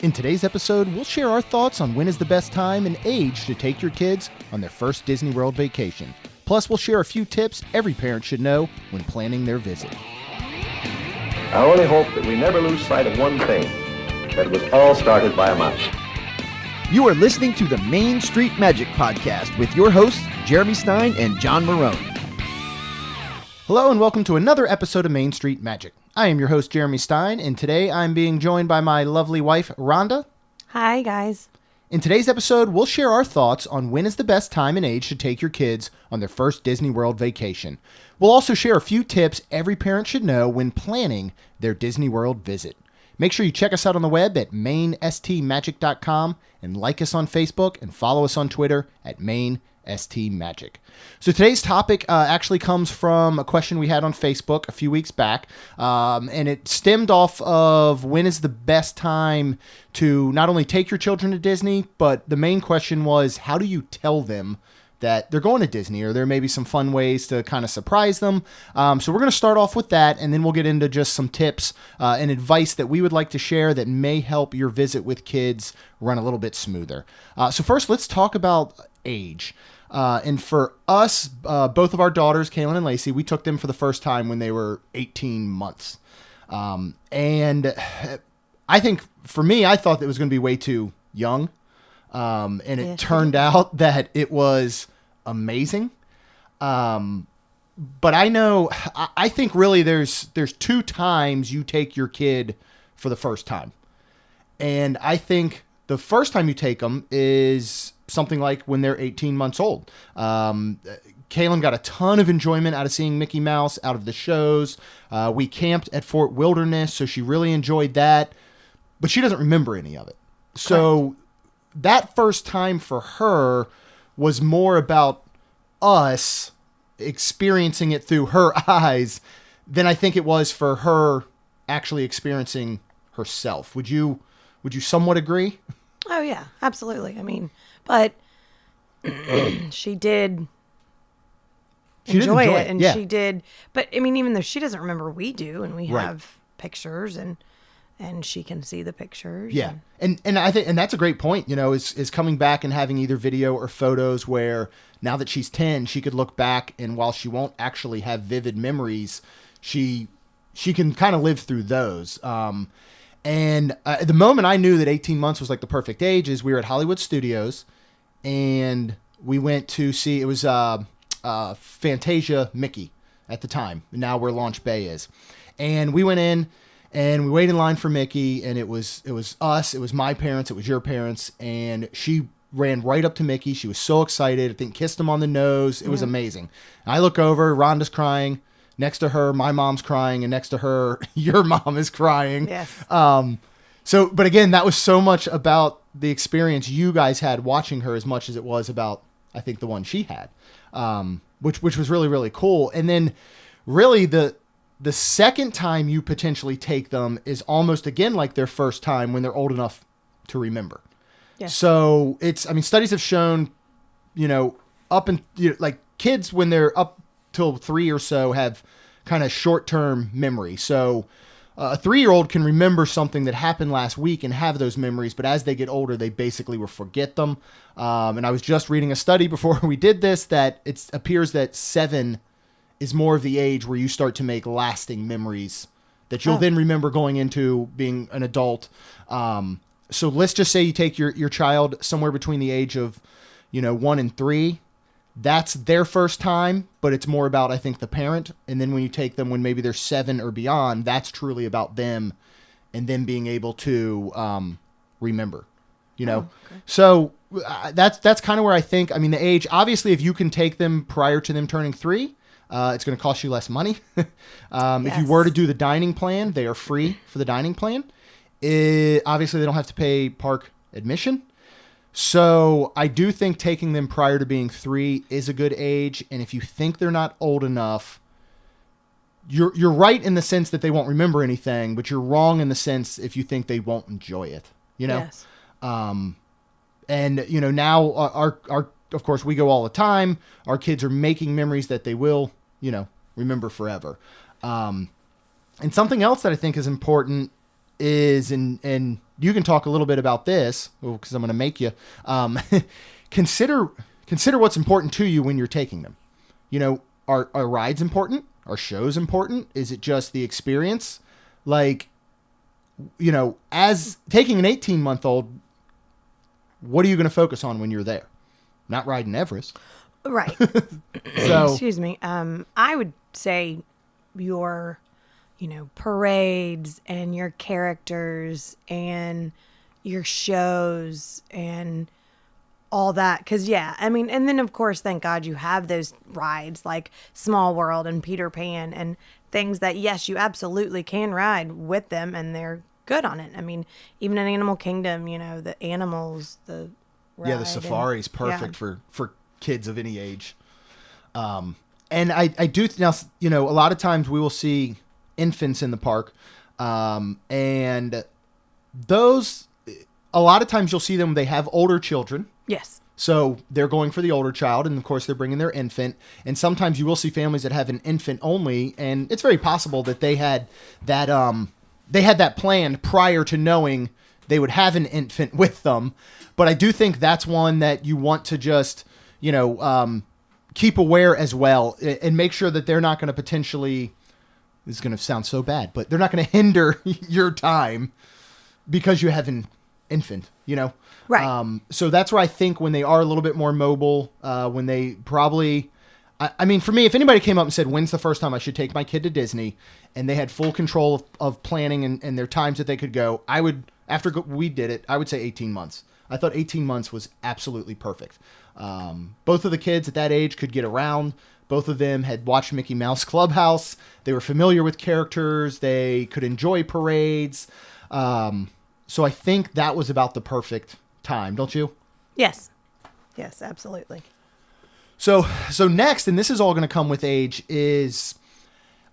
In today's episode, we'll share our thoughts on when is the best time and age to take your kids on their first Disney World vacation. Plus, we'll share a few tips every parent should know when planning their visit. I only hope that we never lose sight of one thing, that it was all started by a mouse. You are listening to the Main Street Magic Podcast with your hosts, Jeremy Stein and John Marone. Hello and welcome to another episode of Main Street Magic. I am your host, Jeremy Stein, and today I'm being joined by my lovely wife, Rhonda. Hi, guys. In today's episode, we'll share our thoughts on when is the best time and age to take your kids on their first Disney World vacation. We'll also share a few tips every parent should know when planning their Disney World visit. Make sure you check us out on the web at mainstmagic.com and like us on Facebook and follow us on Twitter at mainstmagic. So today's topic actually comes from a question we had on Facebook a few weeks back, and it stemmed off of when is the best time to not only take your children to Disney, but the main question was, how do you tell them that they're going to Disney, or there may be some fun ways to kind of surprise them. So we're going to start off with that, and then we'll get into just some tips and advice that we would like to share that may help your visit with kids run a little bit smoother. So first, let's talk about age. And for us, both of our daughters, Kaylin and Lacey, we took them for the first time when they were 18 months. And I think for me, I thought that it was going to be way too young. And it turned out that it was amazing. But I think really there's two times you take your kid for the first time. And I think the first time you take them is something like when they're 18 months old. Kaylin got a ton of enjoyment out of seeing Mickey Mouse, out of the shows. We camped at Fort Wilderness, so she really enjoyed that. But she doesn't remember any of it. So that first time for her was more about us experiencing it through her eyes than I think it was for her actually experiencing herself. Would you somewhat agree? Oh, yeah, absolutely. I mean, but she did enjoy it, and she did. But I mean, even though she doesn't remember, we do, and we have pictures, and she can see the pictures. Yeah. And I think, and that's a great point, is coming back and having either video or photos where now that she's 10, she could look back, and while she won't actually have vivid memories, she can kind of live through those. And the moment I knew that 18 months was like the perfect age is we were at Hollywood Studios, and we went to see, it was Fantasia Mickey at the time, now where Launch Bay is. And we went in, and we waited in line for Mickey, and it was us, it was my parents, it was your parents, and she ran right up to Mickey. She was so excited. I think kissed him on the nose. It was amazing. I look over, Rhonda's crying. Next to her, my mom's crying, and next to her, your mom is crying. Yes. But again, that was so much about the experience you guys had watching her as much as it was about, I think, the one she had, which was really, really cool. And then really the second time you potentially take them is almost again like their first time when they're old enough to remember. Yeah. So studies have shown, like kids when they're up till 3 or so have kind of short-term memory. So a 3-year-old can remember something that happened last week and have those memories, but as they get older, they basically will forget them. And I was just reading a study before we did this that it appears that 7 is more of the age where you start to make lasting memories that you'll then remember going into being an adult. So let's just say you take your child somewhere between the age of, 1 and 3. That's their first time, but it's more about, I think, the parent. And then when you take them when maybe they're 7 or beyond, that's truly about them and them being able to remember, Okay. So that's kind of where I think, the age, obviously, if you can take them prior to them turning 3, it's going to cost you less money. If you were to do the dining plan, they are free for the dining plan. Obviously, they don't have to pay park admission. So I do think taking them prior to being 3 is a good age. And if you think they're not old enough, you're right in the sense that they won't remember anything, but you're wrong in the sense if you think they won't enjoy it, Yes. And now our of course we go all the time. Our kids are making memories that they will, remember forever. And something else that I think is important is, and you can talk a little bit about this because I'm going to make you consider what's important to you when you're taking them. You know, are rides important? Are shows important? Is it just the experience? Like, you know, as taking an 18-month-old, what are you going to focus on when you're there? Not riding Everest. Right. So, excuse me. I would say your, you know, parades and your characters and your shows and all that. Because, yeah, I mean, and then, of course, thank God you have those rides like Small World and Peter Pan and things that, yes, you absolutely can ride with them and they're good on it. I mean, even in Animal Kingdom, you know, the animals, the ride the safari is perfect for kids of any age. And I do now, you know, a lot of times we will see infants in the park, and those, a lot of times you'll see them, they have older children. Yes. So they're going for the older child, and of course they're bringing their infant. And sometimes you will see families that have an infant only, and it's very possible that they had that planned prior to knowing they would have an infant with them. But I do think that's one that you want to just, you know, keep aware as well, and make sure that they're not going to potentially, this is going to sound so bad, but they're not going to hinder your time because you have an infant, you know? Right. So that's where I think when they are a little bit more mobile, when they probably, I mean, for me, if anybody came up and said, when's the first time I should take my kid to Disney, and they had full control of planning and their times that they could go, I would, after we did it, I would say 18 months. I thought 18 months was absolutely perfect. Both of the kids at that age could get around. Both of them had watched Mickey Mouse Clubhouse. They were familiar with characters. They could enjoy parades. So I think that was about the perfect time, don't you? Yes. Yes, absolutely. So next, and this is all going to come with age, is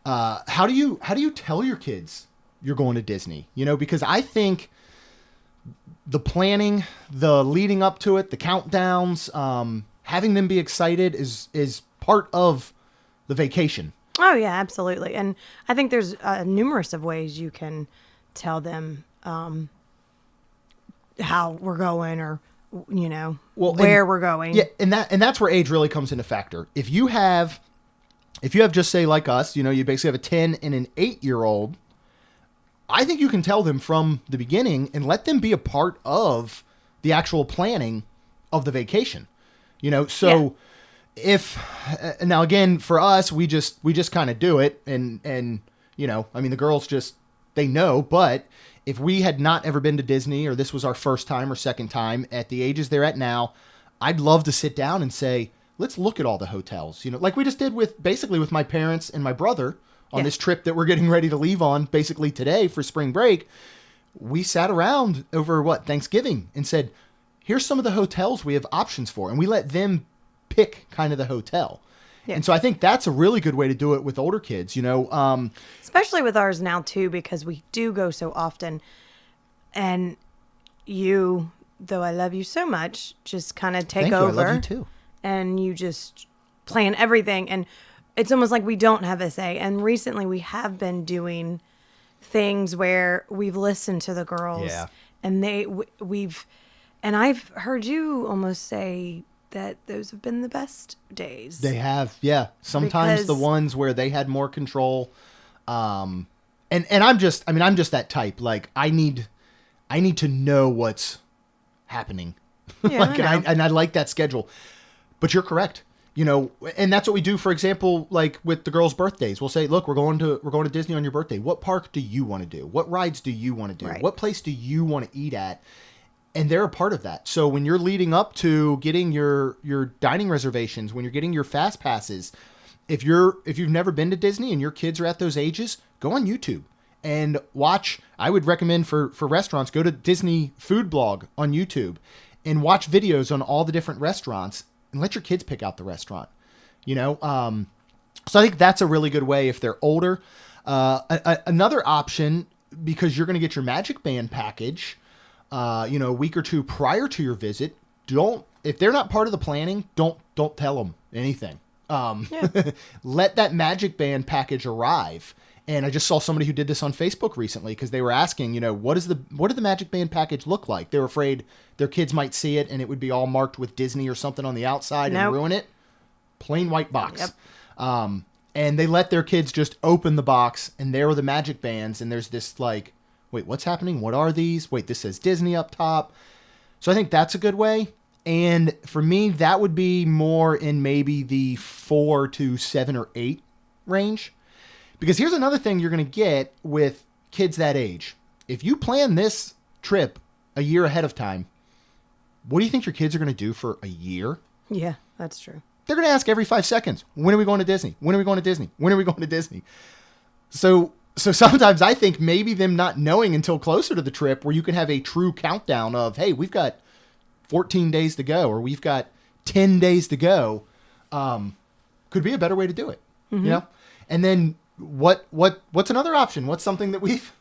how do you tell your kids you're going to Disney? You know, because I think the planning, the leading up to it, the countdowns, having them be excited is part of the vacation. Oh yeah, absolutely. And I think there's numerous of ways you can tell them how we're going, or, you know, where we're going. Yeah. And that's where age really comes into factor. If you have just, say, like us, you know, you basically have a 10 and an 8-year-old, I think you can tell them from the beginning and let them be a part of the actual planning of the vacation, you know? So if, now again, for us, we just kind of do it. And, you know, I mean, the girls just, they know, but if we had not ever been to Disney, or this was our first time or second time at the ages they're at now, I'd love to sit down and say, let's look at all the hotels, you know, like we just did with my parents and my brother on this trip that we're getting ready to leave on basically today for spring break. We sat around over Thanksgiving and said, here's some of the hotels we have options for. And we let them pick kind of the hotel. Yeah. And so I think that's a really good way to do it with older kids, you know, especially with ours now too, because we do go so often, and you, though I love you so much, just kind of take over. I love you too. And you just plan everything. And it's almost like we don't have a say. And recently we have been doing things where we've listened to the girls, and and I've heard you almost say that those have been the best days. They have, yeah. Sometimes the ones where they had more control. And I'm just that type. Like I need to know what's happening. Yeah, I like that schedule. But you're correct. You know, and that's what we do, for example, like with the girls' birthdays. We'll say, look, we're going to Disney on your birthday. What park do you want to do? What rides do you want to do? Right. What place do you want to eat at? And they're a part of that. So when you're leading up to getting your dining reservations, when you're getting your fast passes, if you've never been to Disney and your kids are at those ages, go on YouTube and watch. I would recommend for restaurants, go to Disney Food Blog on YouTube and watch videos on all the different restaurants and let your kids pick out the restaurant, you know? So I think that's a really good way if they're older. Another option, because you're going to get your Magic Band package, you know, a week or two prior to your visit. If they're not part of the planning, don't tell them anything. Let that Magic Band package arrive, And I just saw somebody who did this on Facebook recently because they were asking, what did the Magic Band package look like? They were afraid their kids might see it and it would be all marked with Disney or something on the outside and ruin it. Plain white box. Yep. And they let their kids just open the box, and there were the Magic Bands, and there's this like, wait, what's happening? What are these? Wait, this says Disney up top. So I think that's a good way. And for me, that would be more in maybe the 4 to 7 or 8 range. Because here's another thing you're going to get with kids that age. If you plan this trip a year ahead of time, what do you think your kids are going to do for a year? Yeah, that's true. They're going to ask every 5 seconds, when are we going to Disney? When are we going to Disney? When are we going to Disney? So sometimes I think maybe them not knowing until closer to the trip where you can have a true countdown of, hey, we've got 14 days to go, or we've got 10 days to go, could be a better way to do it. Mm-hmm. And then what's another option? What's something that we've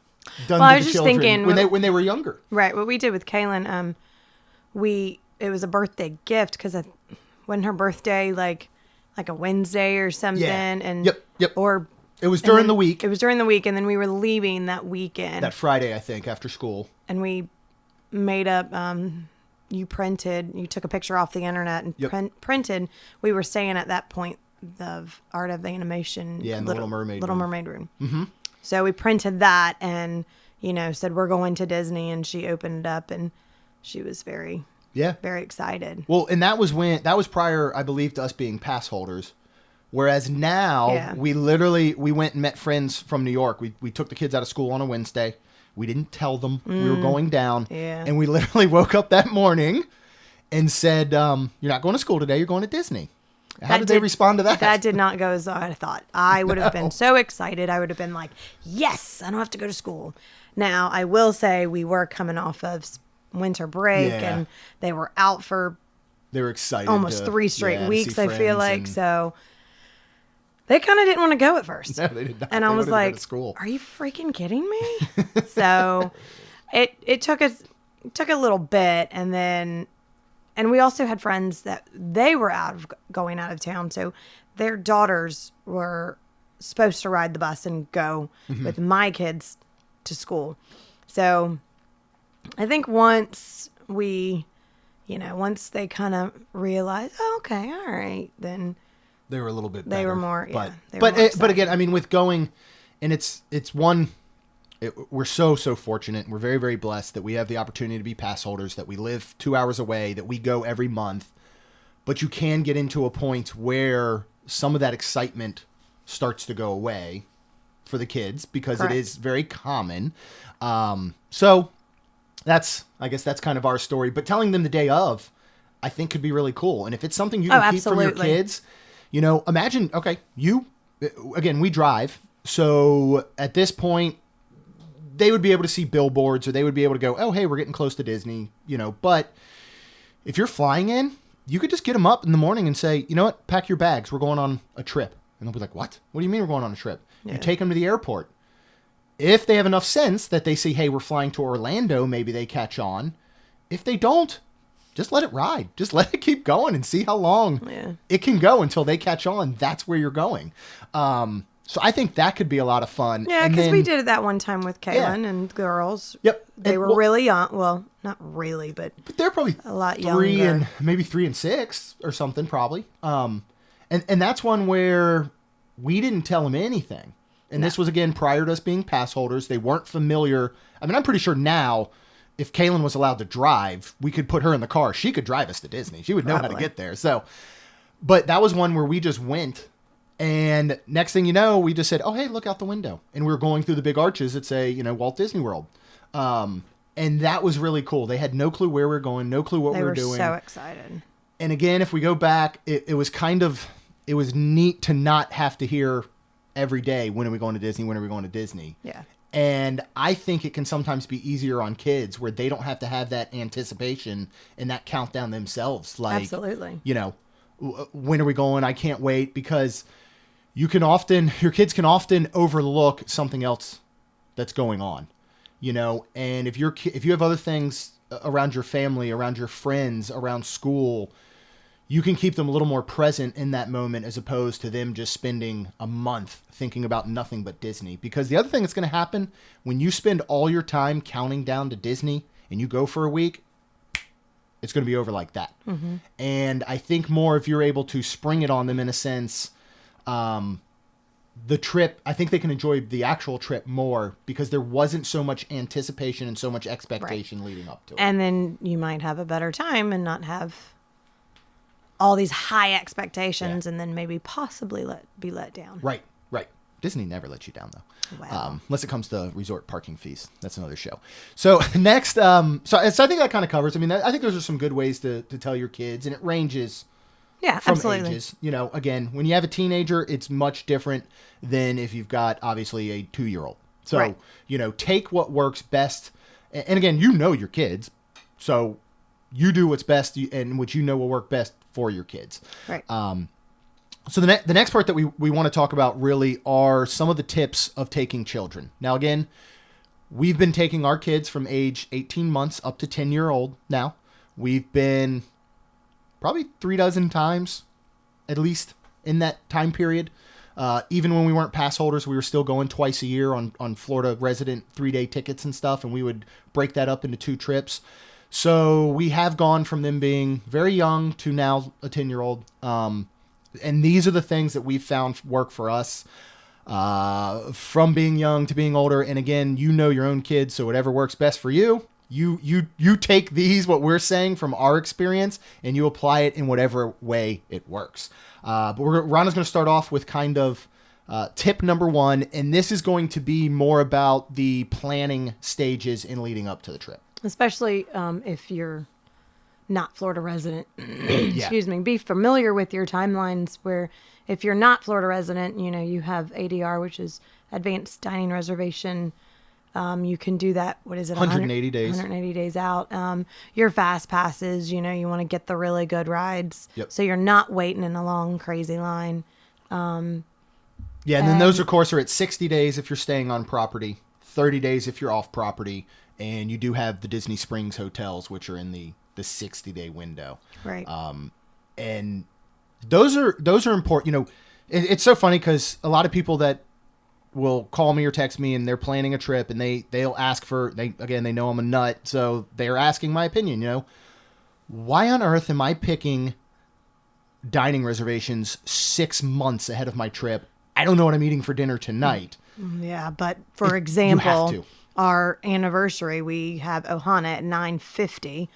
done to the children thinking, when they were younger? Right. What we did with Kaylin, it was a birthday gift because when her birthday, like a Wednesday or something. Yeah. And Yep. Or it was during the week. It was during the week, and then we were leaving that weekend. That Friday, I think, after school. And we made up. You took a picture off the internet and printed. We were staying at that point of Art of Animation. Yeah, in the Little Mermaid room. Mm-hmm. So we printed that and, said, we're going to Disney. And she opened it up and she was very excited. Well, and that was prior, I believe, to us being pass holders. Whereas now we went and met friends from New York. We took the kids out of school on a Wednesday. We didn't tell them we were going down. Yeah. And we literally woke up that morning and said, you're not going to school today. You're going to Disney. How did they respond to that? That did not go as I thought. I would have been so excited. I would have been like, yes, I don't have to go to school. Now, I will say we were coming off of winter break and they were out for they were excited almost 3 straight weeks, I feel like. So they kind of didn't want to go at first. No, they did not. And I was like, are you freaking kidding me? So it took a little bit. And we also had friends that they were going out of town. So their daughters were supposed to ride the bus and go with my kids to school. So I think once they kind of realized, oh, okay, all right, then they were a little bit better. They were more, but again, I mean, with going, and we're so fortunate. We're very, very blessed that we have the opportunity to be pass holders, that we live 2 hours away, that we go every month. But you can get into a point where some of that excitement starts to go away for the kids because Correct. It is very common. So I guess that's kind of our story. But telling them the day of, I think could be really cool. And if it's something you can keep from your kids, imagine, okay, again, we drive. So at this point, they would be able to see billboards or they would be able to go, oh, hey, we're getting close to Disney, but if you're flying in, you could just get them up in the morning and say, you know what, pack your bags. We're going on a trip. And they'll be like, what? What do you mean we're going on a trip? Yeah. You take them to the airport. If they have enough sense that they say, hey, we're flying to Orlando, maybe they catch on. If they don't, just let it ride. Just let it keep going and see how long it can go until they catch on. That's where you're going. So I think that could be a lot of fun. Yeah, because we did it that one time with Kaylin and girls. Yep. They were really young. Well, not really, but they're probably a lot 3 younger. and maybe 3 and 6 or something probably. And that's one where we didn't tell them anything. And this was, again, prior to us being pass holders. They weren't familiar. I mean, I'm pretty sure now, if Kaylin was allowed to drive, we could put her in the car. She could drive us to Disney. She would know how to get there. So, but that was one where we just went. And next thing you know, we just said, oh, hey, look out the window. And we were going through the big arches that say, Walt Disney World. And that was really cool. They had no clue where we were going, no clue what we were doing. They were so excited. And again, if we go back, it was neat to not have to hear every day, when are we going to Disney? When are we going to Disney? Yeah. And I think it can sometimes be easier on kids where they don't have to have that anticipation and that countdown themselves. Like, absolutely. When are we going? I can't wait, because your kids can often overlook something else that's going on, and if you have other things around your family, around your friends, around school, you can keep them a little more present in that moment as opposed to them just spending a month thinking about nothing but Disney. Because the other thing that's going to happen when you spend all your time counting down to Disney and you go for a week, it's going to be over like that. Mm-hmm. And I think more if you're able to spring it on them in a sense, the trip, I think they can enjoy the actual trip more because there wasn't so much anticipation and so much expectation leading up to it. And then you might have a better time and not have all these high expectations and then maybe possibly be let down. Right. Disney never lets you down, though. Wow. Unless it comes to resort parking fees. That's another show. So next, so I think that kind of covers. I mean, I think those are some good ways to tell your kids, and it ranges from absolutely. ages. You know, again, when you have a teenager, it's much different than if you've got, obviously, a 2-year-old. So, you know, take what works best. And again, you know your kids. So you do what's best and what you know will work best for your kids. Right. So the next part that we want to talk about really are some of the tips of taking children. Now, again, we've been taking our kids from age 18 months up to 10-year-old now. We've been probably 36 times, at least, in that time period. Even when we weren't pass holders, we were still going twice a year on Florida resident 3-day tickets and stuff, and we would break that up into 2 trips. So we have gone from them being very young to now a 10-year-old. And these are the things that we've found work for us from being young to being older. And again, you know your own kids, so whatever works best for you, you take these, what we're saying from our experience, and you apply it in whatever way it works. But Rhonda's going to start off with kind of tip number 1, and this is going to be more about the planning stages in leading up to the trip. Especially if you're not Florida resident. Excuse me. Be familiar with your timelines where if you're not Florida resident, you know, you have ADR, which is advanced dining reservation. You can do that. What is it? 180 days. 180 days out. Your fast passes, you know, you want to get the really good rides. Yep. So you're not waiting in a long, crazy line. And then those, of course, are at 60 days if you're staying on property, 30 days if you're off property, and you do have the Disney Springs hotels, which are in the 60-day window. Right. And those are important. You know, it's so funny because a lot of people that will call me or text me and they're planning a trip and they'll ask for, they know I'm a nut. So they're asking my opinion, you know, why on earth am I picking dining reservations 6 months ahead of my trip? I don't know what I'm eating for dinner tonight. Yeah. But for example, you have to. Our anniversary, we have Ohana at 9:50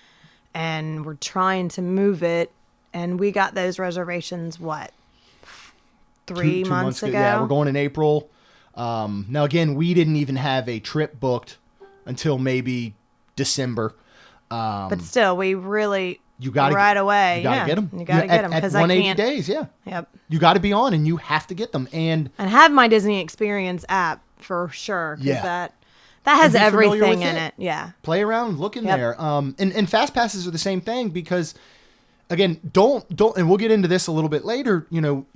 and we're trying to move it. And we got those reservations, what, 3 months ago? Yeah, we're going in April. Now, again, we didn't even have a trip booked until maybe December. But still, we really, you gotta, right away. You got to get them. You got to get them. At 180 days, yeah. Yep. You got to be on and you have to get them. And have my Disney Experience app for sure. Because that has everything in it. Yeah. Play around, look in there. And fast passes are the same thing because, again, don't, and we'll get into this a little bit later. You know,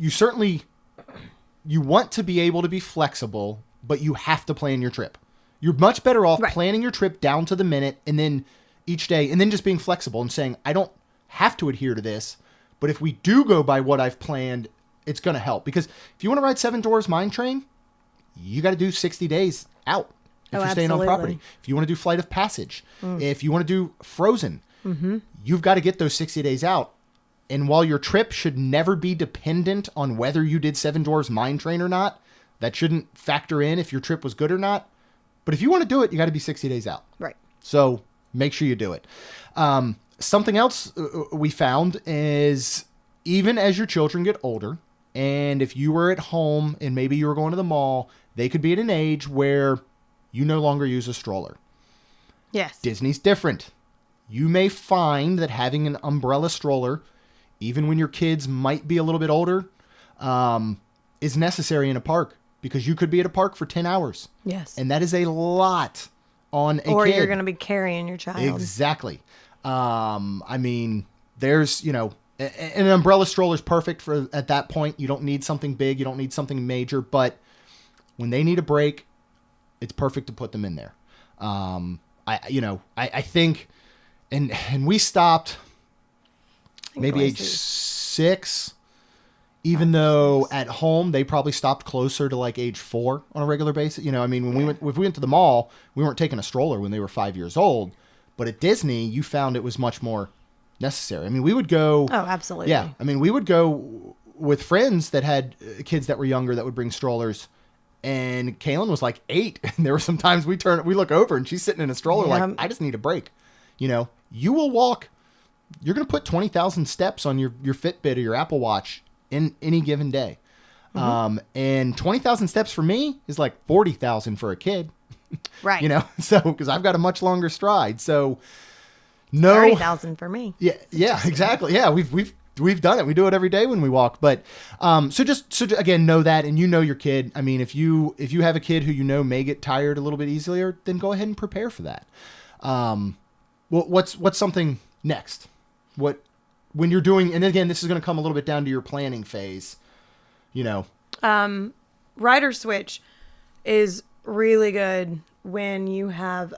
you want to be able to be flexible, but you have to plan your trip. You're much better off planning your trip down to the minute and then each day, and then just being flexible and saying, I don't have to adhere to this, but if we do go by what I've planned, it's going to help. Because if you want to ride Seven Dwarfs Mine Train, you got to do 60 days out if you're staying on property. If you want to do Flight of Passage, if you want to do Frozen, you've got to get those 60 days out. And while your trip should never be dependent on whether you did Seven Dwarfs Mine Train or not, that shouldn't factor in if your trip was good or not. But if you want to do it, you got to be 60 days out. Right. So make sure you do it. Something else we found is even as your children get older, and if you were at home and maybe you were going to the mall, they could be at an age where you no longer use a stroller. Yes. Disney's different. You may find that having an umbrella stroller, even when your kids might be a little bit older, is necessary in a park because you could be at a park for 10 hours. Yes. And that is a lot on a kid. Or you're going to be carrying your child. Exactly. I mean, there's, you know, an umbrella stroller is perfect for at that point. You don't need something big. You don't need something major. But when they need a break, it's perfect to put them in there. I think, and we stopped. maybe age 6. Even though at home they probably stopped closer to like age 4 on a regular basis. You know, I mean, when if we went to the mall, we weren't taking a stroller when they were 5 years old. But at Disney, you found it was much more necessary. I mean, we would go. Oh, absolutely. Yeah, I mean, we would go with friends that had kids that were younger that would bring strollers. And Kaylin was like 8, and there were some times we look over and she's sitting in a stroller like, I just need a break. You know, you will walk. You're going to put 20,000 steps on your Fitbit or your Apple Watch in any given day. And 20,000 steps for me is like 40,000 for a kid. Right. You know, so because I've got a much longer stride. So no 30,000 for me. Yeah, exactly. Yeah, we've done it. We do it every day when we walk. But so again, know that, and you know your kid. I mean, if you have a kid who you know may get tired a little bit easier, then go ahead and prepare for that. What's something next? When you're doing, and again, this is going to come a little bit down to your planning phase, you know. Rider switch is really good when you have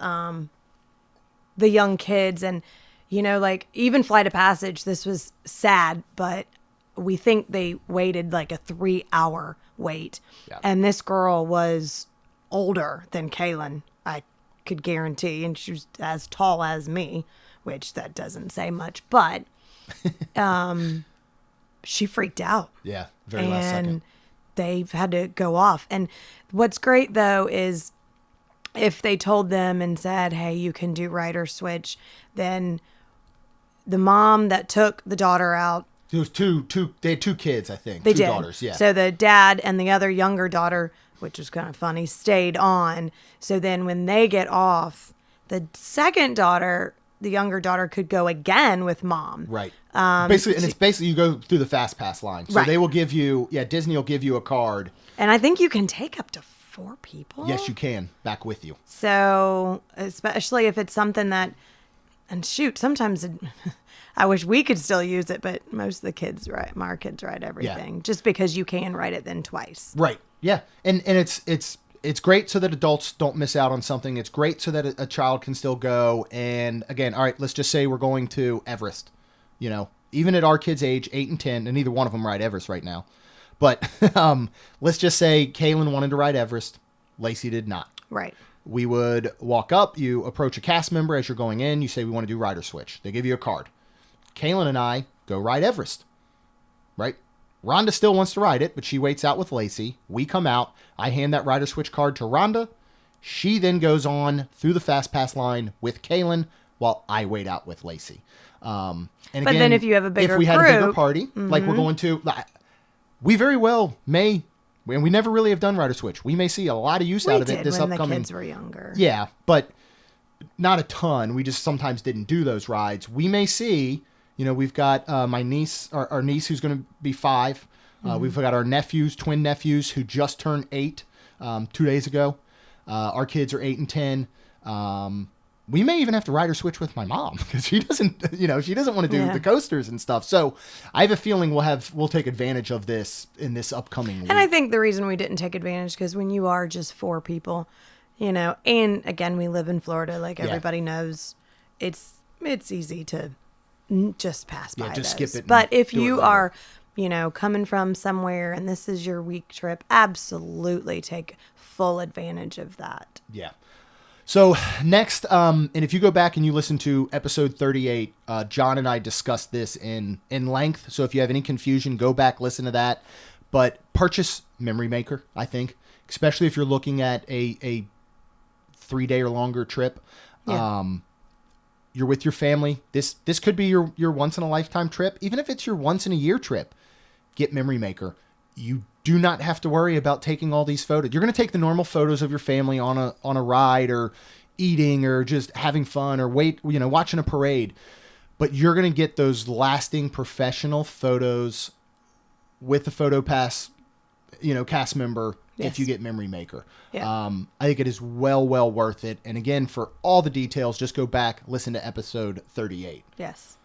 the young kids, and you know, like even Flight of Passage, this was sad, but we think they waited like a 3-hour wait. Yeah. And this girl was older than Kaylin, I could guarantee, and she was as tall as me, which that doesn't say much, but she freaked out. Yeah, very last second. And they've had to go off. And what's great, though, is if they told them and said, hey, you can do rider switch, then the mom that took the daughter out. It was they had 2 kids, I think. They 2 did. daughters, yeah. So the dad and the other younger daughter, which was kind of funny, stayed on. So then when they get off, the second daughter, the younger daughter, could go again with mom. Right. Basically you go through the fast pass line. So they will give you, Disney will give you a card. And I think you can take up to 4 people. Yes, you can, back with you. So especially if it's something that, and shoot, sometimes I wish we could still use it, but most of the kids our kids write everything just because you can write it then twice. Right. Yeah. And it's great so that adults don't miss out on something. It's great so that a child can still go. And again, all right, let's just say we're going to Everest. You know, even at our kids' age, 8 and 10, and neither one of them ride Everest right now. But let's just say Kaylin wanted to ride Everest. Lacey did not. Right. We would walk up. You approach a cast member as you're going in. You say, we want to do rider switch. They give you a card. Kaylin and I go ride Everest. Right? Rhonda still wants to ride it, but she waits out with Lacey. We come out. I hand that rider switch card to Rhonda. She then goes on through the fast pass line with Kaylin while I wait out with Lacey. And but again, then if you have a bigger if we had a bigger party, like we're going to, we very well may, and we never really have done rider switch. We may see a lot of use out of it this upcoming. The kids were younger. Yeah, but not a ton. We just sometimes didn't do those rides. We may see. You know, we've got my niece, our niece who's going to be 5. We've got our twin nephews who just turned 8 2 days ago. Our kids are 8 and 10. We may even have to rider switch with my mom because she doesn't want to do the coasters and stuff. So I have a feeling we'll take advantage of this in this upcoming week. And I think the reason we didn't take advantage because when you are just 4 people, you know, and again, we live in Florida, like everybody knows, it's easy to just pass by just those. skip it. But if you are, you know, coming from somewhere and this is your week trip, absolutely take full advantage of that. Yeah. So next, and if you go back and you listen to episode 38, John and I discussed this in length. So if you have any confusion, go back, listen to that. But purchase Memory Maker, I think, especially if you're looking at a 3-day or longer trip. Yeah. You're with your family. This could be your once in a lifetime trip. Even if it's your once in a year trip, get Memory Maker. You do not have to worry about taking all these photos. You're going to take the normal photos of your family on a ride or eating or just having fun or watching a parade. But you're going to get those lasting professional photos with the PhotoPass, cast member. Yes. If you get Memory Maker. Yeah. I think it is well worth it. And again, for all the details, just go back, listen to episode 38. Yes.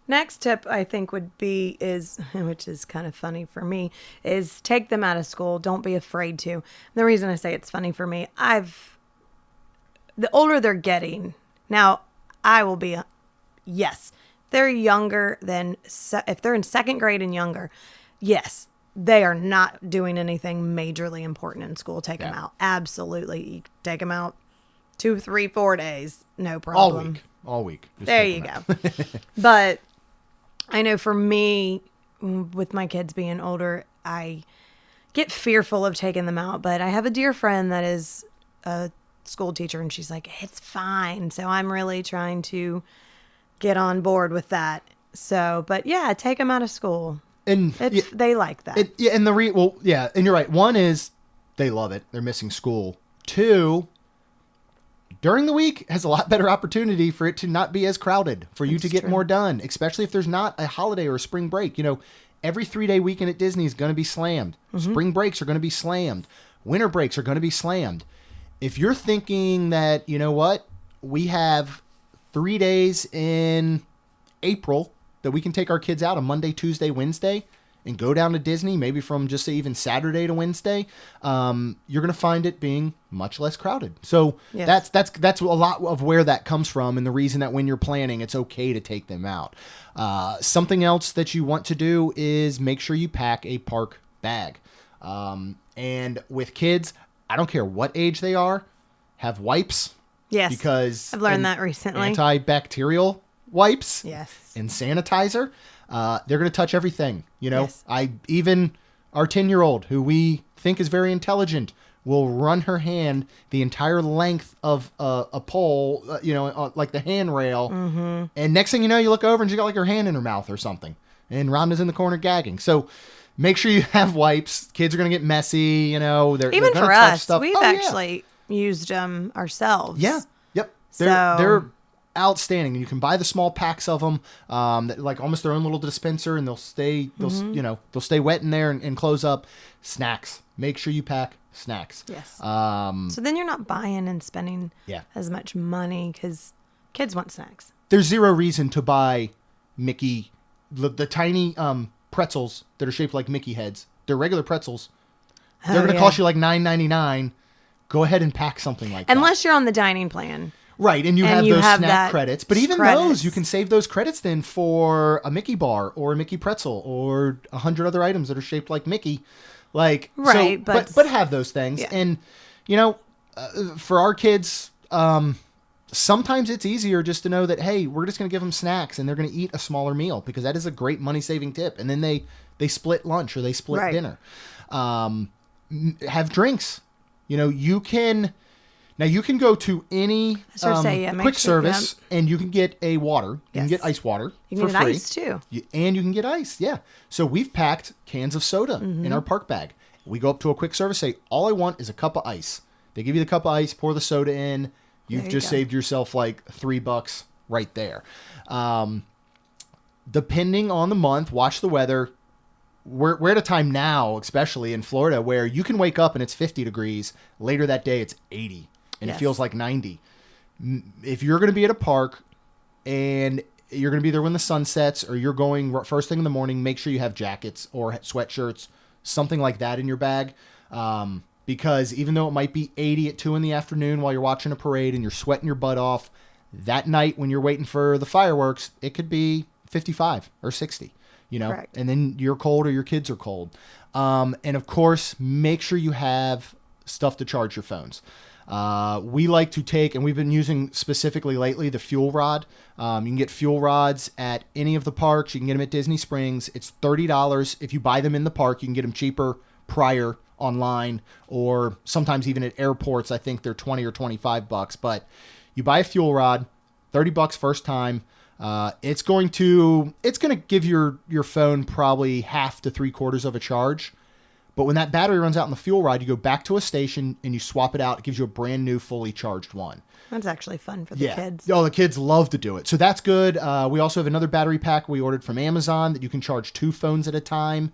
Next tip I think would be which is kind of funny for me, is take them out of school. Don't be afraid to. The reason I say it's funny for me, the older they're getting, now I will be yes, they're younger than, if they're in second grade and younger, yes, they are not doing anything majorly important in school. Take them out. Absolutely. You take them out 2, 3, 4 days. No problem. All week. Just there you go. But I know for me, with my kids being older, I get fearful of taking them out. But I have a dear friend that is a school teacher, and she's like, it's fine. So I'm really trying to get on board with that. So, but yeah, take them out of school. And they like that. And you're right. One is they love it. They're missing school. 2, during the week has a lot better opportunity for it to not be as crowded, for you to get more done, especially if there's not a holiday or a spring break. You know, every 3-day weekend at Disney is going to be slammed. Spring breaks are going to be slammed. Winter breaks are going to be slammed. If you're thinking that, you know what, we have 3 days in April that we can take our kids out on Monday, Tuesday, Wednesday, and go down to Disney, maybe from just say even Saturday to Wednesday, you're going to find it being much less crowded. So that's a lot of where that comes from, and the reason that when you're planning, it's okay to take them out. Something else that you want to do is make sure you pack a park bag. And with kids, I don't care what age they are, have wipes. Yes, because I've learned that recently. Antibacterial wipes. Yes, and sanitizer. They're going to touch everything. You know, yes. Even our 10-year-old, who we think is very intelligent, will run her hand the entire length of a pole, like the handrail. Mm-hmm. And next thing you know, you look over and she got like her hand in her mouth or something. And Rhonda's in the corner gagging. So make sure you have wipes. Kids are going to get messy. You know, they're even they're for touch us. Stuff. We've actually used them ourselves. Yeah. Yep. They're outstanding. You can buy the small packs of them, that like almost their own little dispenser, and they'll stay wet in there and close up. Snacks. Make sure you pack snacks. Yes. So then you're not buying and spending as much money because kids want snacks. There's zero reason to buy Mickey, the tiny pretzels that are shaped like Mickey heads. They're regular pretzels. They're going to cost you like $9.99. Go ahead and pack something like that. Unless you're on the dining plan. Right, and you have those snack credits. But even those, you can save those credits then for a Mickey bar or a Mickey pretzel or 100 other items that are shaped like Mickey. Like, right, so, but have those things. Yeah. And, for our kids, sometimes it's easier just to know that, hey, we're just going to give them snacks and they're going to eat a smaller meal, because that is a great money-saving tip. And then they split lunch or they split dinner. Have drinks. You can go to any quick service and you can get a water. You can get ice water you can for get free. Ice too. And you can get ice, yeah. So we've packed cans of soda in our park bag. We go up to a quick service, say, all I want is a cup of ice. They give you the cup of ice, pour the soda in. You've just saved yourself like $3 right there. Depending on the month, watch the weather. We're at a time now, especially in Florida, where you can wake up and it's 50 degrees. Later that day, it's 80. And it feels like 90. If you're going to be at a park and you're going to be there when the sun sets, or you're going first thing in the morning, make sure you have jackets or sweatshirts, something like that in your bag. Because even though it might be 80 at 2 in the afternoon while you're watching a parade and you're sweating your butt off, that night when you're waiting for the fireworks, it could be 55 or 60. Correct. And then you're cold or your kids are cold. And of course, make sure you have stuff to charge your phones. We like to take, and we've been using specifically lately, the fuel rod. You can get fuel rods at any of the parks. You can get them at Disney Springs. It's $30. If you buy them in the park, you can get them cheaper prior online, or sometimes even at airports. I think they're $20 or $25, but you buy a fuel rod, $30 first time. It's going to give your phone probably half to 3/4 of a charge. But when that battery runs out in the fuel rod, you go back to a station and you swap it out. It gives you a brand new, fully charged one. That's actually fun for the kids. Oh, the kids love to do it. So that's good. We also have another battery pack we ordered from Amazon that you can charge 2 phones at a time.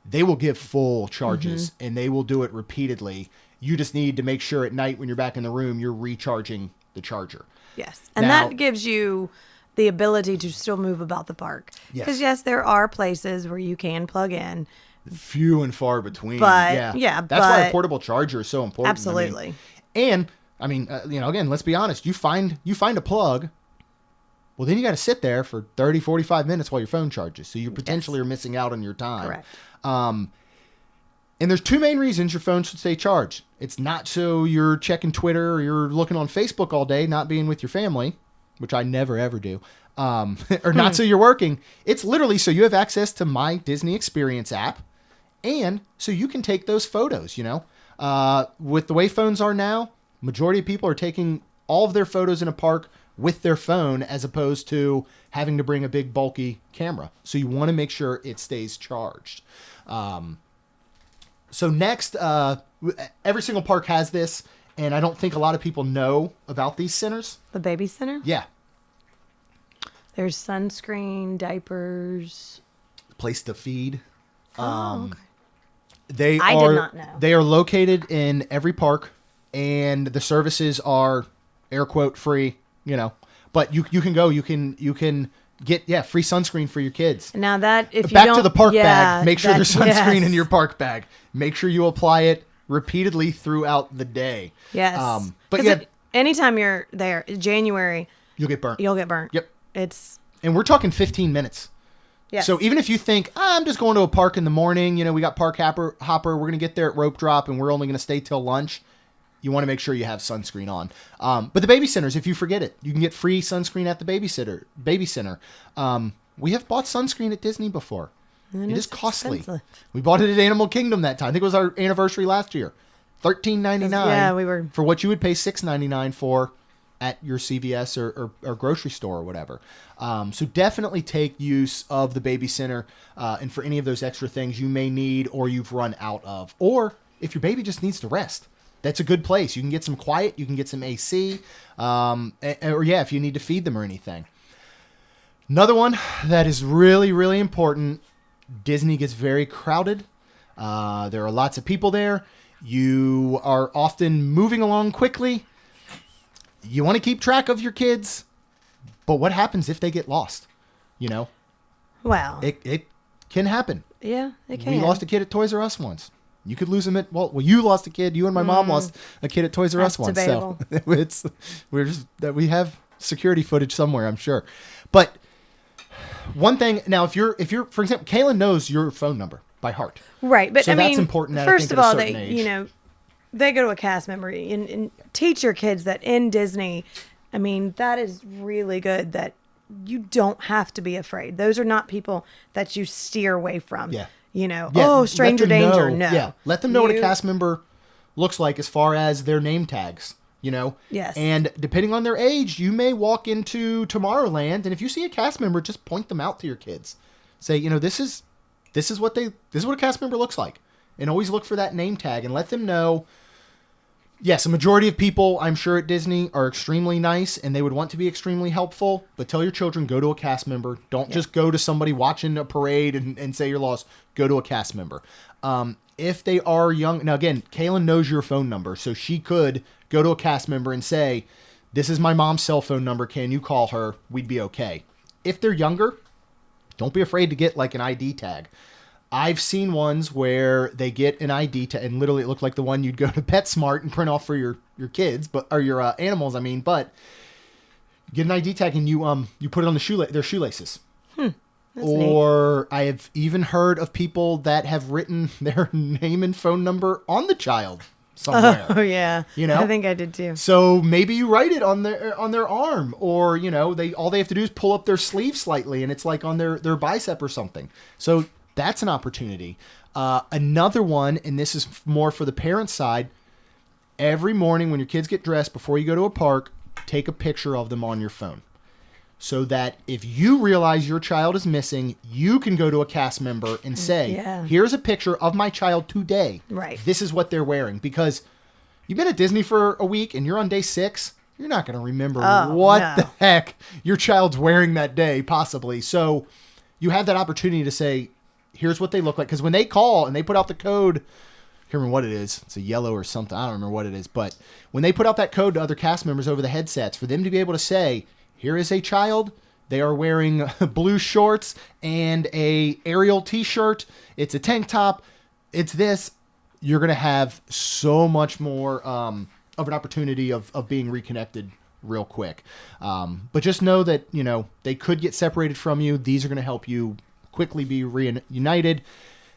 They will give full charges and they will do it repeatedly. You just need to make sure at night when you're back in the room, you're recharging the charger. Yes. And that gives you the ability to still move about the park. Because, there are places where you can plug in. Few and far between. But, that's why a portable charger is so important. Absolutely. Again, let's be honest. You find a plug. Well, then you got to sit there for 30, 45 minutes while your phone charges. So you potentially are missing out on your time. Correct. And there's two main reasons your phone should stay charged. It's not so you're checking Twitter or you're looking on Facebook all day, not being with your family, which I never, ever do. Or not so you're working. It's literally so you have access to my Disney Experience app. And so you can take those photos, with the way phones are now, majority of people are taking all of their photos in a park with their phone as opposed to having to bring a big bulky camera. So you want to make sure it stays charged. So next, every single park has this, and I don't think a lot of people know about these centers. The baby center? Yeah. There's sunscreen, diapers. Place to feed. Okay. I did not know. They are located in every park, and the services are air quote free, but you can go, you can get free sunscreen for your kids. Now that if you back don't, to the park bag, make sure there's sunscreen yes. in your park bag. Make sure you apply it repeatedly throughout the day. Yes. But yeah, anytime you're there, January, you'll get burnt. Yep. And we're talking 15 minutes. Yes. So even if you think, I'm just going to a park in the morning, we got Park Hopper, we're going to get there at rope drop and we're only going to stay till lunch. You want to make sure you have sunscreen on. But the baby centers, if you forget it, you can get free sunscreen at the baby center. We have bought sunscreen at Disney before. And it is costly. Expensive. We bought it at Animal Kingdom that time. I think it was our anniversary last year. $13.99. Yeah, we were for what you would pay $6.99 for at your CVS or grocery store or whatever. So definitely take use of the baby center and for any of those extra things you may need or you've run out of. Or if your baby just needs to rest, that's a good place. You can get some quiet. You can get some AC. If you need to feed them or anything. Another one that is really, really important. Disney gets very crowded. There are lots of people there. You are often moving along quickly. You want to keep track of your kids. But what happens if they get lost? Well, it can happen. Yeah, it can. We lost a kid at Toys R Us once. You could lose him at you lost a kid. You and my mom lost a kid at Toys R Us once. Debatable. So we have security footage somewhere, I'm sure. But one thing now, if you're for example, Kaylin knows your phone number by heart, right? But so I mean, that's important. First of all, they age. they go to a cast member and teach your kids that in Disney. I mean, that is really good. That you don't have to be afraid. Those are not people that you steer away from. Yeah. Stranger danger. No. Yeah. Let them know what a cast member looks like as far as their name tags, Yes. And depending on their age, you may walk into Tomorrowland, and if you see a cast member, just point them out to your kids. Say, this is what a cast member looks like. And always look for that name tag and let them know. Yes, a majority of people, I'm sure, at Disney are extremely nice and they would want to be extremely helpful, but tell your children, go to a cast member. Don't just go to somebody watching a parade and say you're lost. Go to a cast member. If they are young, now again, Kaylin knows your phone number, so she could go to a cast member and say, this is my mom's cell phone number. Can you call her? We'd be okay. If they're younger, don't be afraid to get like an ID tag. I've seen ones where they get an ID tag, and literally it looked like the one you'd go to PetSmart and print off for your kids, or your animals. But get an ID tag and you put it on their shoelaces. Or neat. I have even heard of people that have written their name and phone number on the child somewhere. Oh yeah, I think I did too. So maybe you write it on their arm, or all they have to do is pull up their sleeve slightly, and it's like on their bicep or something. So that's an opportunity. Another one, and this is more for the parent side. Every morning when your kids get dressed before you go to a park, take a picture of them on your phone. So that if you realize your child is missing, you can go to a cast member and say, here's a picture of my child today. Right. This is what they're wearing. Because you've been at Disney for a week and you're on day 6, you're not going to remember the heck your child's wearing that day, possibly. So you have that opportunity to say, here's what they look like. Because when they call and they put out the code, I can't remember what it is. It's a yellow or something. I don't remember what it is. But when they put out that code to other cast members over the headsets, for them to be able to say, here is a child. They are wearing blue shorts and a Ariel t-shirt. It's a tank top. It's this. You're going to have so much more of an opportunity of being reconnected real quick. But just know that, they could get separated from you. These are going to help you quickly be reunited.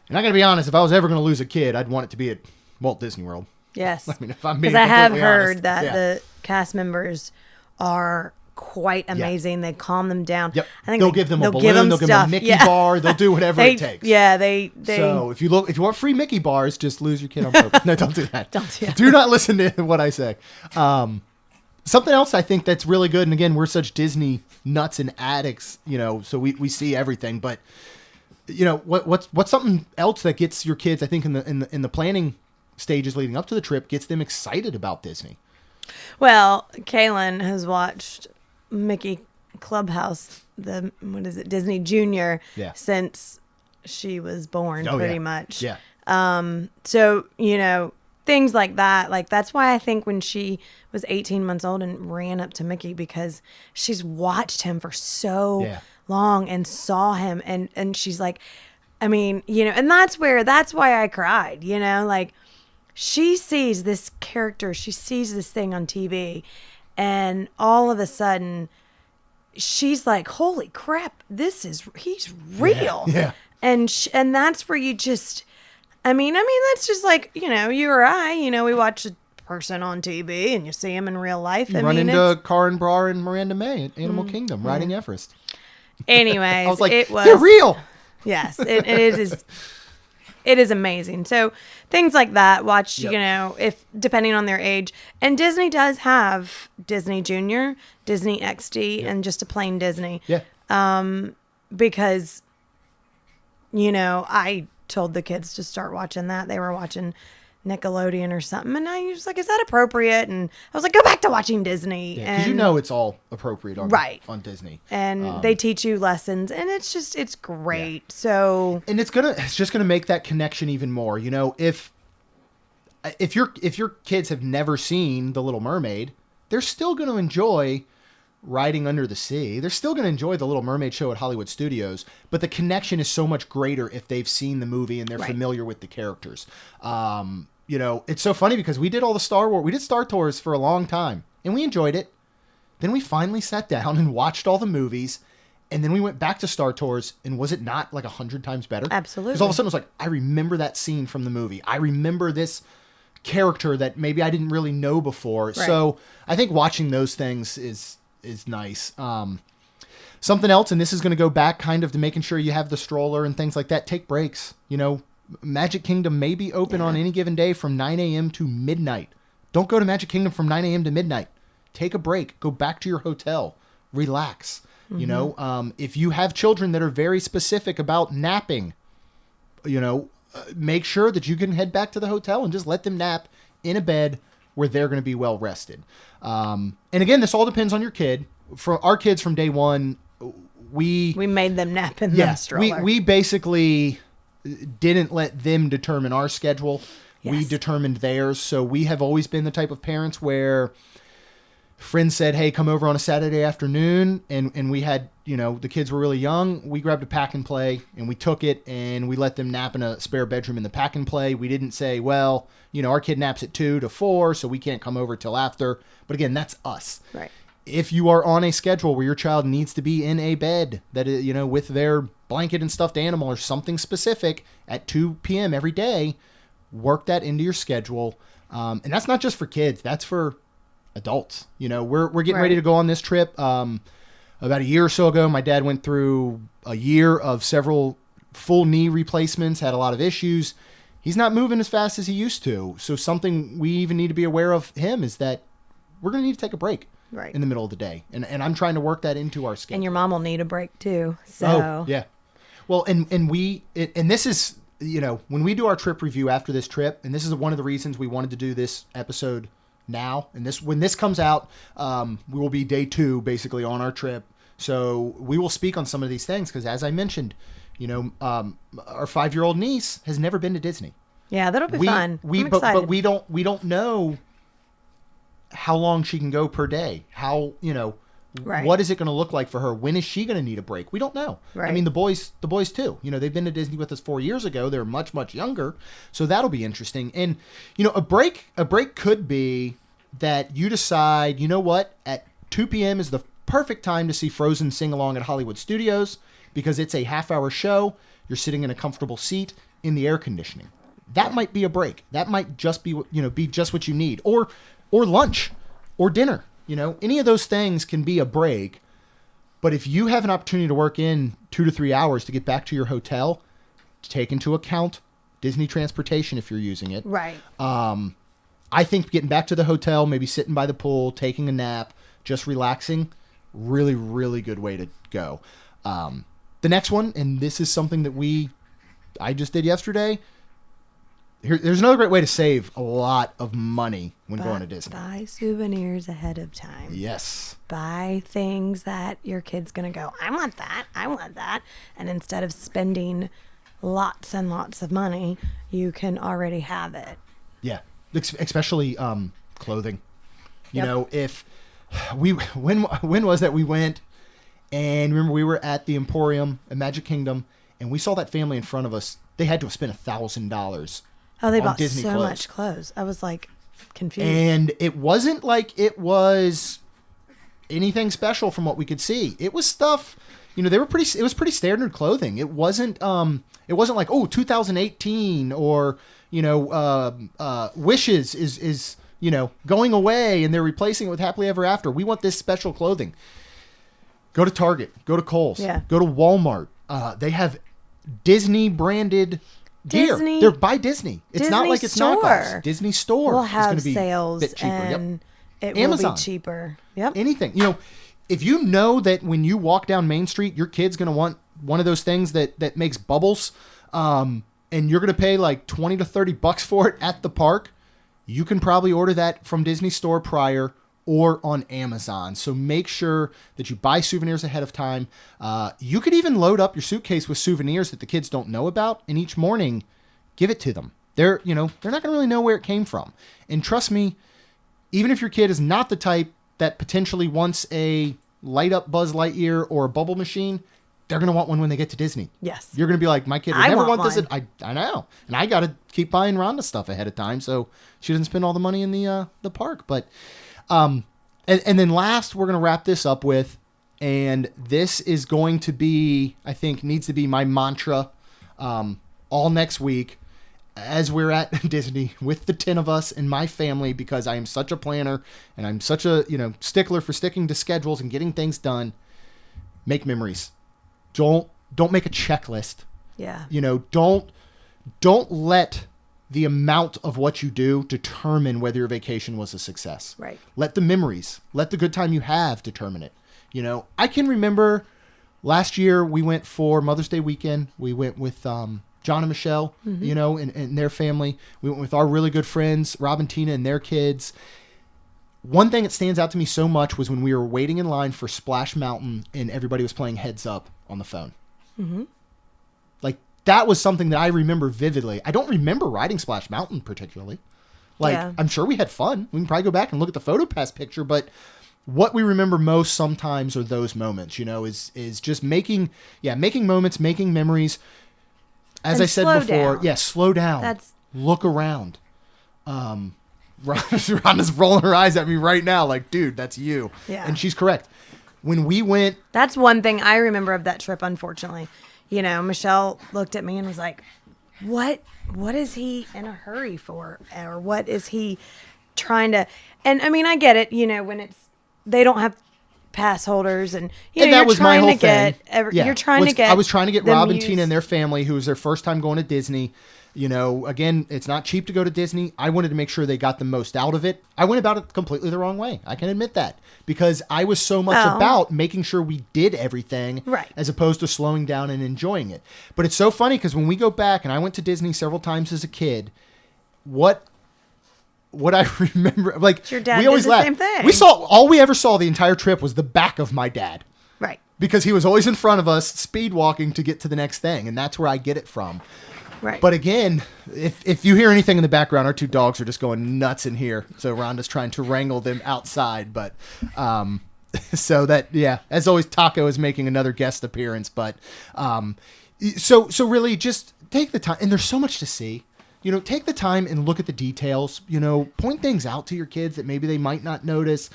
And I got to be honest, if I was ever going to lose a kid, I'd want it to be at Walt Disney World. Yes. I mean, if I'm being because I have completely heard honest. that Yeah. the cast members are quite amazing. They calm them down. Yep. I think they'll give them a balloon. They'll give them a Mickey bar. They'll do whatever it takes. Yeah, they. So if you want free Mickey bars, just lose your kid on purpose. No, don't do that. Don't do that. Do not listen to what I say. Something else I think that's really good, and again, we're such Disney nuts and addicts, so we see everything. But what's something else that gets your kids? I think in the planning stages leading up to the trip, gets them excited about Disney. Well, Kaylin has watched Mickey Clubhouse, Disney Junior, since she was born, pretty much. Yeah. So, things like that. Like, that's why I think when she was 18 months old and ran up to Mickey, because she's watched him for so long and saw him. And she's like, I mean, and that's why I cried, like, she sees this character, she sees this thing on TV, and all of a sudden she's like, holy crap, he's real. Yeah. And that's where you just, I mean, that's just like, you or I, we watch a person on TV and you see him in real life. You run into Karen Brar and Miranda May at Animal Kingdom riding Everest. Anyways, I was like, they're they're real. Yes, it is. It is amazing. So things like that, watch, if depending on their age. And Disney does have Disney Junior, Disney XD, and just a plain Disney. Yeah. Because, I told the kids to start watching that. They were watching Nickelodeon or something. And I was like, is that appropriate? And I was like, go back to watching Disney. Because it's all appropriate on Disney. And they teach you lessons. And it's great. Yeah. So. And it's just gonna make that connection even more. If your kids have never seen The Little Mermaid, they're still going to enjoy Riding Under the Sea. They're still going to enjoy The Little Mermaid show at Hollywood Studios, but the connection is so much greater if they've seen the movie and they're familiar with the characters. It's so funny because we did all the Star Wars, we did Star Tours for a long time, and we enjoyed it. Then we finally sat down and watched all the movies, and then we went back to Star Tours, and was it not like 100 times better? Absolutely. Because all of a sudden it was like, I remember that scene from the movie. I remember this character that maybe I didn't really know before. Right. So I think watching those things is nice. Something else, and this is going to go back kind of to making sure you have the stroller and things like that. Take breaks. Magic Kingdom may be open on any given day from 9 a.m. to midnight. Don't go to Magic Kingdom from 9 a.m. to midnight. Take a break. Go back to your hotel. Relax. Mm-hmm. If you have children that are very specific about napping, make sure that you can head back to the hotel and just let them nap in a bed where they're going to be well rested. And again, this all depends on your kid. For our kids from day one, we made them nap in the stroller. We basically didn't let them determine our schedule. Yes. We determined theirs. So we have always been the type of parents where friends said, hey, come over on a Saturday afternoon. And we had, the kids were really young. We grabbed a pack and play and we took it and we let them nap in a spare bedroom in the pack and play. We didn't say, well, our kid naps at 2 to 4, so we can't come over till after. But again, that's us. Right. If you are on a schedule where your child needs to be in a bed that is, with their blanket and stuffed animal or something specific at 2 p.m. every day, work that into your schedule. And that's not just for kids. That's for adults. We're getting ready to go on this trip. About a year or so ago, my dad went through a year of several full knee replacements, had a lot of issues. He's not moving as fast as he used to. So something we even need to be aware of him is that we're going to need to take a break in the middle of the day. And I'm trying to work that into our schedule. And your mom will need a break too. So. Oh, yeah. Well, and this is, when we do our trip review after this trip, and this is one of the reasons we wanted to do this episode now. And when this comes out, we will be day 2 basically on our trip. So we will speak on some of these things because, as I mentioned, our 5-year-old niece has never been to Disney. Yeah, that'll be fun. I'm excited. But we don't know how long she can go per day. How what is it going to look like for her? When is she going to need a break? We don't know. Right. I mean, the boys too. They've been to Disney with us 4 years ago. They're much, much younger, so that'll be interesting. And a break could be that you decide, at 2 p.m. is the perfect time to see Frozen sing along at Hollywood Studios because it's a half-hour show. You're sitting in a comfortable seat in the air conditioning. That might be a break. That might just be, be just what you need. Or lunch or dinner. Any of those things can be a break. But if you have an opportunity to work in 2 to 3 hours to get back to your hotel, take into account Disney transportation if you're using it. Right. I think getting back to the hotel, maybe sitting by the pool, taking a nap, just relaxing, really, really good way to go. The next one, and this is something that I just did yesterday. There's another great way to save a lot of money when going to Disney. Buy souvenirs ahead of time. Yes. Buy things that your kid's going to go, I want that. And instead of spending lots and lots of money, you can already have it. Yeah. Especially clothing. Yep. If when was that we went, and remember we were at the Emporium at Magic Kingdom, and we saw that family in front of us. They had to have spent $1,000. Oh, they bought Disney so clothes. much clothes. I was like confused. And it wasn't like it was anything special from what we could see. It was stuff, they were it was pretty standard clothing. It wasn't like, 2018 or, Wishes is going away and they're replacing it with Happily Ever After. We want this special clothing. Go to Target, go to Kohl's, go to Walmart. They have Disney branded gear. They're by Disney. It's not like it's knockoffs. Disney Store will is have going to be sales a bit cheaper. and it Amazon. will be cheaper. Yep. Anything. If you know that when you walk down Main Street, your kid's going to want one of those things that makes bubbles, and you're going to pay like $20 to $30 for it at the park, you can probably order that from Disney Store prior or on Amazon. So make sure that you buy souvenirs ahead of time. You could even load up your suitcase with souvenirs that the kids don't know about, and each morning give it to them. They're not going to really know where it came from. And trust me, even if your kid is not the type that potentially wants a light up Buzz Lightyear or a bubble machine, they're going to want one when they get to Disney. Yes. You're going to be like, my kid would I never want want this. one. I know. And I got to keep buying Rhonda stuff ahead of time so she doesn't spend all the money in the park. But and then last, we're going to wrap this up with, and this is going to be, I think, needs to be my mantra all next week as we're at Disney with the 10 of us and my family, because I am such a planner and I'm such a, stickler for sticking to schedules and getting things done. Make memories. Don't make a checklist. Yeah. Don't let the amount of what you do determine whether your vacation was a success. Right. Let the memories, let the good time you have determine it. I can remember last year we went for Mother's Day weekend. We went with John and Michelle, and their family. We went with our really good friends, Rob and Tina and their kids. One thing that stands out to me so much was when we were waiting in line for Splash Mountain and everybody was playing Heads Up on the phone. Mm-hmm. Like, that was something that I remember vividly. I don't remember riding Splash Mountain particularly. I'm sure we had fun. We can probably go back and look at the PhotoPass picture, but what we remember most sometimes are those moments, is just making moments, making memories. As I said before, slow down. Look around. Rhonda's rolling her eyes at me right now like, dude, that's you. Yeah. And she's correct. When we went... That's one thing I remember of that trip, unfortunately. Michelle looked at me and was like, what is he in a hurry for? Or what is he trying to... And, I mean, I get it, when they don't have pass holders and that was my whole thing. You're trying to get... I was trying to get Rob and Muse. Tina and their family, who was their first time going to Disney. Again, it's not cheap to go to Disney. I wanted to make sure they got the most out of it. I went about it completely the wrong way. I can admit that, because I was so much about making sure we did everything, right, as opposed to slowing down and enjoying it. But it's so funny because when we go back, and I went to Disney several times as a kid, what I remember, like, your dad we always did the laughed. same thing. All we ever saw the entire trip was the back of my dad. Right. Because he was always in front of us, speed walking to get to the next thing, and that's where I get it from. Right. But again, if you hear anything in the background, our two dogs are just going nuts in here. So Rhonda's trying to wrangle them outside. But so that, as always, Taco is making another guest appearance. But so really just take the time. And there's so much to see. Take the time and look at the details. Point things out to your kids that maybe they might not notice.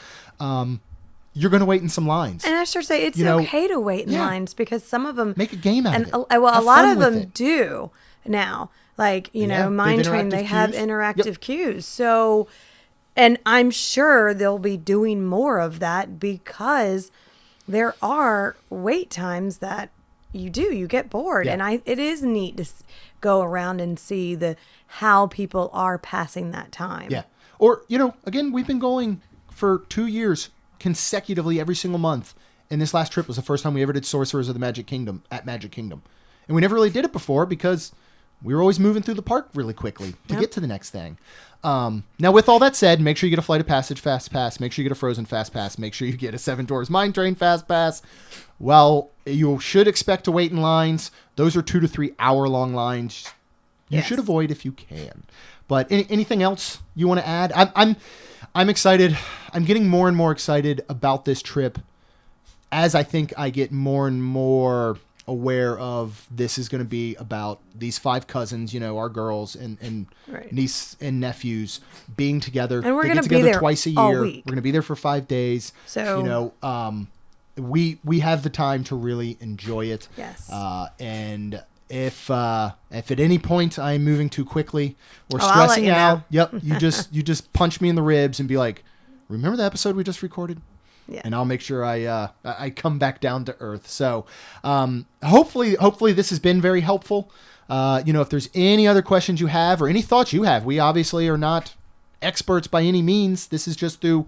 you're going to wait in some lines. And I should say it's okay to wait in lines because some of them make a game out of it. A lot of them do now. Like, Mine Train, they have interactive cues. So, and I'm sure they'll be doing more of that because there are wait times that you get bored. Yeah. And it is neat to go around and see how people are passing that time. Yeah. Or, again, we've been going for 2 years consecutively every single month. And this last trip was the first time we ever did Sorcerers of the Magic Kingdom at Magic Kingdom. And we never really did it before because we were always moving through the park really quickly to get to the next thing. Now, with all that said, make sure you get a Flight of Passage Fast Pass. Make sure you get a Frozen Fast Pass. Make sure you get a Seven Dwarfs Mine Train Fast Pass. Well, you should expect to wait in lines. Those are 2 to 3 hour long lines. You should avoid if you can. But anything else you want to add? I'm excited. I'm getting more and more excited about this trip as I think I get more and more aware of this is going to be about these 5 cousins, our girls and niece and nephews being together. And we're going to be there twice a year. all week. We're going to be there for 5 days. So, we have the time to really enjoy it. Yes. And if at any point I'm moving too quickly or stressing out, you just punch me in the ribs and be like, remember the episode we just recorded? Yeah. And I'll make sure I come back down to earth. So hopefully this has been very helpful. If there's any other questions you have or any thoughts you have, we obviously are not experts by any means. This is just through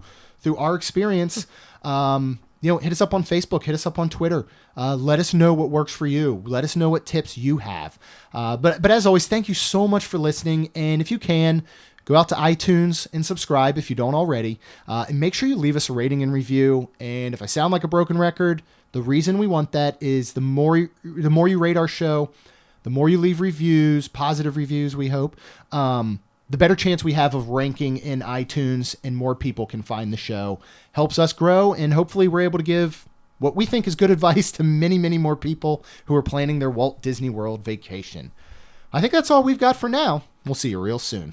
our experience. Hit us up on Facebook, hit us up on Twitter. Let us know what works for you. Let us know what tips you have. But as always, thank you so much for listening. And if you can, go out to iTunes and subscribe if you don't already. And make sure you leave us a rating and review. And if I sound like a broken record, the reason we want that is the more you rate our show, the more you leave reviews, positive reviews, we hope, the better chance we have of ranking in iTunes and more people can find the show. Helps us grow, and hopefully we're able to give what we think is good advice to many, many more people who are planning their Walt Disney World vacation. I think that's all we've got for now. We'll see you real soon.